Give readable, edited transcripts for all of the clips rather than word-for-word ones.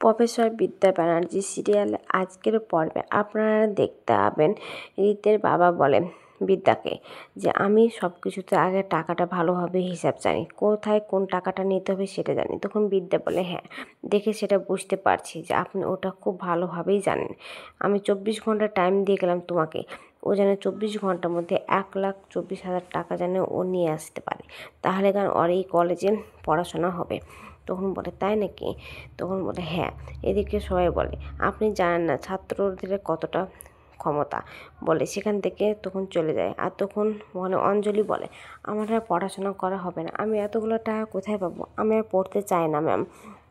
Professor বিদ্যা ব্যানার্জি সিরিয়ালে আজকের পর্বে আপনারা দেখতে পাবেন রীতের বাবা বলেন বিদ্যাকে যে আমি সব কিছুতে আগে টাকাটা ভালোভাবে হিসাব জানি, কোথায় কোন টাকাটা নিতে হবে সেটা জানি। তখন বিদ্যা বলে হ্যাঁ, দেখে সেটা বুঝতে পারছি যে আপনি ওটা খুব ভালোভাবেই জানেন। আমি 24 ঘন্টা টাইম দিয়ে গেলাম তোমাকে, ও যেন 24 ঘন্টার মধ্যে 1,24,000 টাকা যেন ও নিয়ে আসতে পারে, তাহলে কারণ ওর এই কলেজে পড়াশোনা হবে। তখন বলে তাই নাকি? তখন বলে হ্যাঁ। এদিকে সবাই বলে আপনি জানেন না ছাত্রদের কতটা ক্ষমতা, বলে সেখান থেকে তখন চলে যায়। আর তখন বলে অঞ্জলি বলে আমার আর পড়াশোনা করা হবে না, আমি এতগুলো টাকা কোথায় পাবো, আমি আর পড়তে চাই না ম্যাম।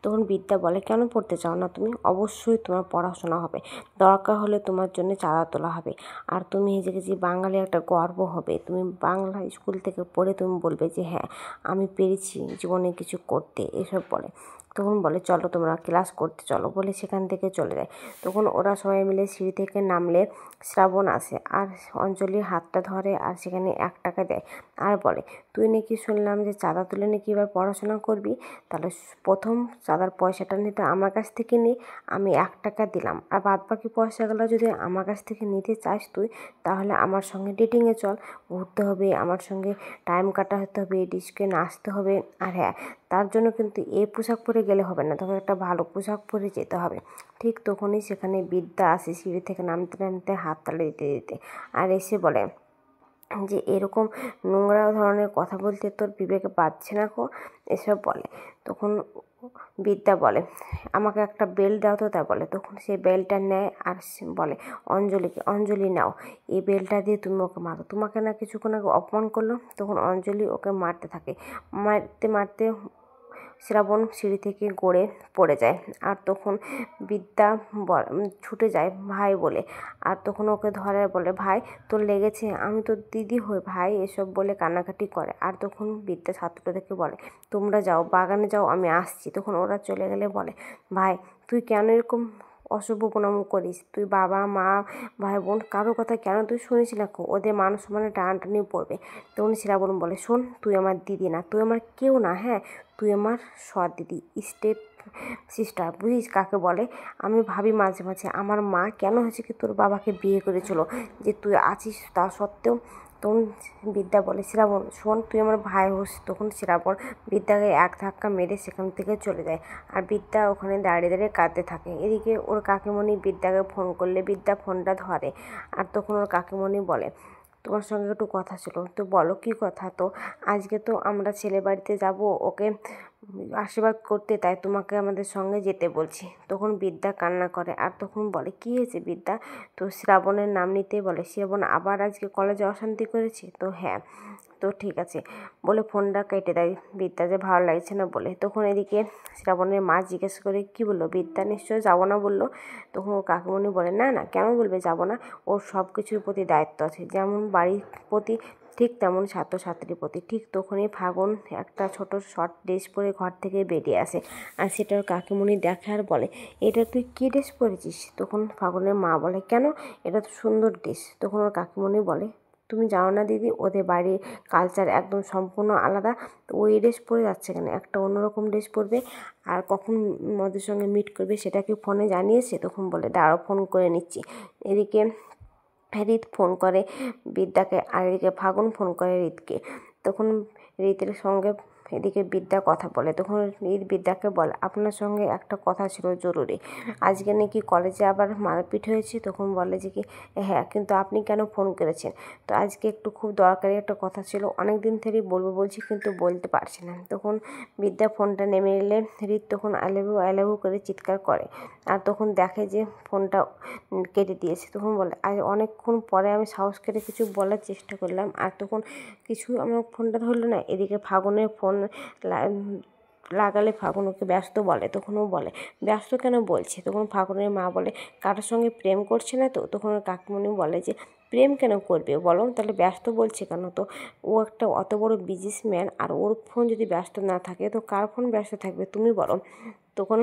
তখন বিদ্যা বলে কেন পড়তে চাও না তুমি? অবশ্যই তোমার পড়াশোনা হবে, দরকার হলে তোমার জন্য চাঁদা তোলা হবে, আর তুমি নিজেকে যে বাঙালি একটা গর্ব হবে, তুমি বাংলা স্কুল থেকে পড়ে তুমি বলবে যে হ্যাঁ আমি পেরেছি জীবনে কিছু করতে, এসব বলে। তখন বলে চলো তোমরা ক্লাস করতে চলো, বলে সেখান থেকে চলে যায়। তখন ওরা সবাই মিলে সিঁড়ি থেকে নামলে শ্রাবণ আসে আর অঞ্জলির হাতটা ধরে আর সেখানে 1 টাকা দেয় আর বলে তুই নাকি শুনলাম যে চাঁদা তুলে নাকি এবার পড়াশোনা করবি, তাহলে প্রথম চাঁদার পয়সাটা নিতে আমার কাছ থেকে নে, আমি 1 টাকা দিলাম, আর বাদবাকি পয়সাগুলো যদি আমার কাছ থেকে নিতে চাস তুই, তাহলে আমার সঙ্গে ডেটিংয়ে চল, ঘুরতে হবে, আমার সঙ্গে টাইম কাটাতে হবে, ডিস্কে নাচতে হবে। আর হ্যাঁ, তার জন্য কিন্তু এই পোশাক পরে গেলে হবে না, তবে একটা ভালো পোশাক পরে যেতে হবে। ঠিক তখনই সেখানে বিদ্যা আসে সিঁড়ি থেকে নামতে নামতে হাততালি দিতে দিতে, আর এসে বলে যে এরকম নোংরা ধরনের কথা বলতে তোর বিবেকে বাজছে না কো, এসব বলে। তখন বিদ্যা বলে আমাকে একটা বেল দাও তো, তা বলে। তখন সে বেলটা নেয় আর বলে অঞ্জলিকে, অঞ্জলি নাও, এই বেলটা দিয়ে তুমি ওকে মারো, তোমাকে না কিছুক্ষণ আগে অপমান করলো। তখন অঞ্জলি ওকে মারতে থাকে, মারতে মারতে শ্রাবণ সিঁড়ি থেকে গড়ে পড়ে যায়। আর তখন বিদ্যা ছুটে যায় ভাই বলে, আর তখন ওকে ধরে বলে ভাই তোর লেগেছে, আমি তোর দিদি হই ভাই, এসব বলে কান্নাকাটি করে। আর তখন বিদ্যা ছাত্রদেরকে বলে তোমরা যাও বাগানে যাও, আমি আসছি। তখন ওরা চলে গেলে বলে ভাই তুই কেন এরকম অশুভ প্রণাম করিস, তুই বাবা মা ভাই বোন কারো কথা কেন তুই শুনিস না, ওদের মান সম্মানে টানাটানি পড়বে। তখন শ্রাবণ বলে শোন তুই আমার দিদি না, তুই আমার কেউ না, হ্যাঁ তুই আমার সৎ দিদি, স্টেপ সিস্টার, বুঝিস কাকে বলে? আমি ভাবি মাঝে মাঝে আমার মা কেন হয়েছে কি তোর বাবাকে বিয়ে করেছিল, যে তুই আছিস তা সত্ত্বেও। তখন বিদ্যা বলে শ্রাবণ শোন তুই আমার ভাই হোস। তখন শ্রাবণ বিদ্যাকে 1 ধাক্কা মেরে সেখান থেকে চলে যায়, আর বিদ্যা ওখানে দাঁড়িয়ে দাঁড়িয়ে কাঁদতে থাকে। এদিকে ওর কাকিমণি বিদ্যাকে ফোন করলে বিদ্যা ফোনটা ধরে, আর তখন ওর কাকিমণি বলে তোমার সঙ্গে একটু কথা ছিল। তো বলো কী কথা? তো আজকে তো আমরা ছেলে বাড়িতে যাব ওকে আশীর্বাদ করতে, তাই তোমাকে আমাদের সঙ্গে যেতে বলছি। তখন বিদ্যা কান্না করে, আর তখন বলে কী হয়েছে বিদ্যা? তো শ্রাবণের নাম নিতেই বলে শ্রাবণ আবার আজকে কলেজে অশান্তি করেছে। তো হ্যাঁ, তো ঠিক আছে বলে ফোনটা কেটে দেয় বিদ্যা, যে ভালো লাগছে না বলে। তখন এদিকে শ্রাবণের মা জিজ্ঞেস করে কি বললো, বিদ্যা নিশ্চয় যাবো না বললো। তখন ও কাকিমণি বলে না না কেন বলবে যাবো না, ওর সব কিছুর প্রতি দায়িত্ব আছে, যেমন বাড়ির প্রতি ঠিক তেমন ছাত্রছাত্রীর প্রতি। ঠিক তখনই ফাগুন একটা ছোট শর্ট ড্রেস পরে ঘর থেকে বেরিয়ে আসে, আর সেটা ওর কাকিমণি দেখে আর বলে এটা তুই কী ড্রেস পরেছিস? তখন ফাগুনের মা বলে কেন, এটা তো সুন্দর ড্রেস। তখন ওর কাকিমণি বলে তুমি জানো না দিদি, ওদের বাড়ির কালচার একদম সম্পূর্ণ আলাদা, তো ওই ড্রেস পরে যাচ্ছে কেন, একটা অন্যরকম ড্রেস পরবে, আর কখন ওদের সঙ্গে মিট করবে সেটা কি ফোনে জানিয়েছে? তখন বলে দাঁড়াও ফোন করে নিচ্ছি। এদিকে রীত ফোন করে বিদ্যাকে, আর এদিকে ফাগুন ফোন করে রীতকে। তখন রীতের সঙ্গে এদিকে বিদ্যা কথা বলে। তখন রীত বিদ্যাকে বলে আপনার সঙ্গে একটা কথা ছিল জরুরি, আজকে নাকি কলেজে আবার মারপিট হয়েছে। তখন বলে যে কি হ্যাঁ, কিন্তু আপনি কেন ফোন করেছেন? তো আজকে একটু খুব দরকারি একটা কথা ছিল, অনেক দিন থেকেই বলবো বলছি কিন্তু বলতে পারছি না। তখন বিদ্যা ফোনটা নেমে এলে রীত তখন আই লাভ ইউ করে চিৎকার করে, আর তখন দেখে যে ফোনটা কেটে দিয়েছে। তখন বলে আজ অনেকক্ষণ পরে আমি সাহস করে কিছু বলার চেষ্টা করলাম, আর তখন কিছু আমার ফোনটা ধরলো না। এদিকে ফাগুনের ফোন লাগালে ফাগুন ওকে ব্যস্ত বলে। তখন ও বলে ব্যস্ত কেন বলছে? তখন ফাগুনের মা বলে কারোর সঙ্গে প্রেম করছে না তো? তখন ওর কাকিমণি বলে যে প্রেম কেন করবে বলো, তাহলে ব্যস্ত বলছে কেন? তো ও একটা অত বড় বিজনেসম্যান, আর ওর ফোন যদি ব্যস্ত না থাকে তো কার ফোন ব্যস্ত থাকবে তুমি বলো। তখন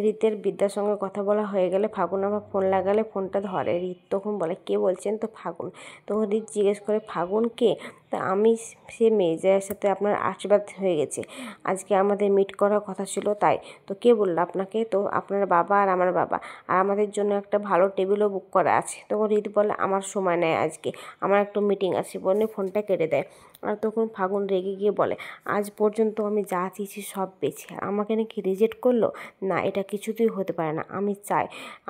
রীতের বিদ্যার সঙ্গে কথা বলা হয়ে গেলে ফাগুন আবার ফোন লাগালে ফোনটা ধরে। রীত তখন বলে কে বলছেন? তো ফাগুন। তখন রীত জিজ্ঞেস করে ফাগুন কে? তা আমি সে মেয়ে যার সাথে আপনার আশীর্বাদ হয়ে গেছে, আজকে আমাদের মিট করার কথা ছিল তাই। তো কে বললো আপনাকে? তো আপনার বাবা আর আমার বাবা, আর আমাদের জন্য একটা ভালো টেবিলও বুক করা আছে। তখন রীত বলে আমার সময় নেই আজকে, আমার একটু মিটিং আছে বলে ফোনটা কেটে দেয়। আর তখন ফাগুন রেগে গিয়ে বলে আজ পর্যন্ত আমি যা চেয়েছি সব পেয়েছি, আর আমাকে নাকি রিজেক্ট করলো? না, এটা কিছুতেই হতে পারে না।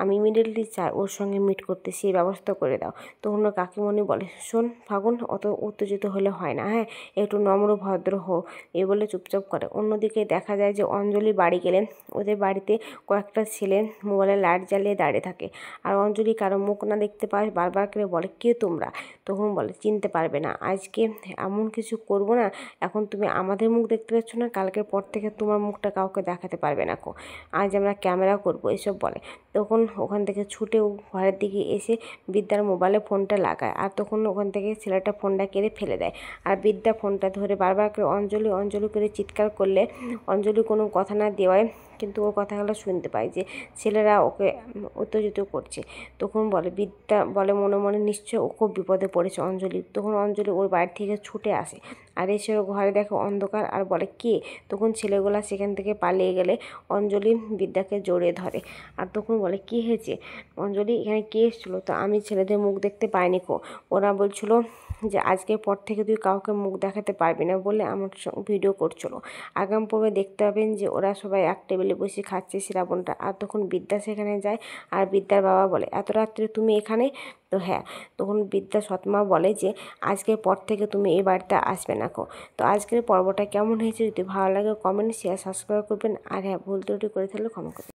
আমি ইমিডিয়েটলি চাই ওর সঙ্গে মিট করতে, সেই ব্যবস্থা করে দাও। তখন ওর কাকিমণি বলে শোন ফাগুন, অত উত্তেজিত হলে হয় না, হ্যাঁ, একটু নম্র ভদ্র হো। এই বলে চুপচাপ করে। অন্যদিকে দেখা যায় যে অঞ্জলি বাড়ি গেলেন, ওদের বাড়িতে কয়েকটা ছেলে মোবাইলে লাইট জ্বালিয়ে দাঁড়িয়ে থাকে। আর অঞ্জলি কারো মুখ না দেখতে পায় বারবার করে বলে কে তোমরা? তখন বলে চিনতে পারবে না, আজকে এমন কিছু করব না, এখন তুমি আমাদের মুখ দেখতে পাচ্ছ না, কালকের পর থেকে তোমার মুখটা কাউকে দেখাতে পারবে না কো, আজ আমরা ক্যামেরা করব, এসব বলে। তখন ওখান থেকে ছুটে ঘরের দিকে এসে বিদ্যার মোবাইলে ফোনটা লাগায়, আর তখন ওখান থেকে ছেলেটা ফোনটা কেড়ে ফেলে দেয়। আর বিদ্যা ফোনটা ধরে বারবার করে অঞ্জলি অঞ্জলি করে চিৎকার করলে অঞ্জলি কোনো কথা না দেওয়ায় কিন্তু ওর কথাগুলো শুনতে পায় যে ছেলেরা ওকে উত্তেজিত করছে। তখন বলে বিদ্যা বলে মনে মনে নিশ্চয় ও খুব বিপদে পড়েছে অঞ্জলি। তখন অঞ্জলি ওর বাড়ি থেকে ছুটে আসে, আর এসে ওর ঘরে দেখে অন্ধকার, আর বলে কে? তখন ছেলেগুলা সেখান থেকে পালিয়ে গেলে অঞ্জলি বিদ্যাকে জড়িয়ে ধরে, আর তখন বলে কী হয়েছে অঞ্জলি, এখানে কে এসেছিলো? তো আমি ছেলেদের মুখ দেখতে পাইনি কো, ওরা বলছিল যে আজকের পর থেকে তুই কাউকে মুখ দেখাতে পারবি না বলে আমার ভিডিও করছিল। আগাম পর্বে দেখতে পাবেন যে ওরা সবাই এক টেবিলে বসে খাচ্ছে শ্রাবণটা। আর তখন বিদ্যা সেখানে যায়, আর বিদ্যার বাবা বলে এত রাত্রে তুমি এখানে? তো হ্যাঁ, তখন বিদ্যা সৎমা বলে যে আজকের পর থেকে তুমি এই বাড়িতে আসবে না কো। তো আজকের পর্বটা কেমন হয়েছে? যদি ভালো লাগে কমেন্ট শেয়ার সাবস্ক্রাইব করবেন, আর হ্যাঁ ভুল ত্রুটি করে থাকলে ক্ষমা করবেন।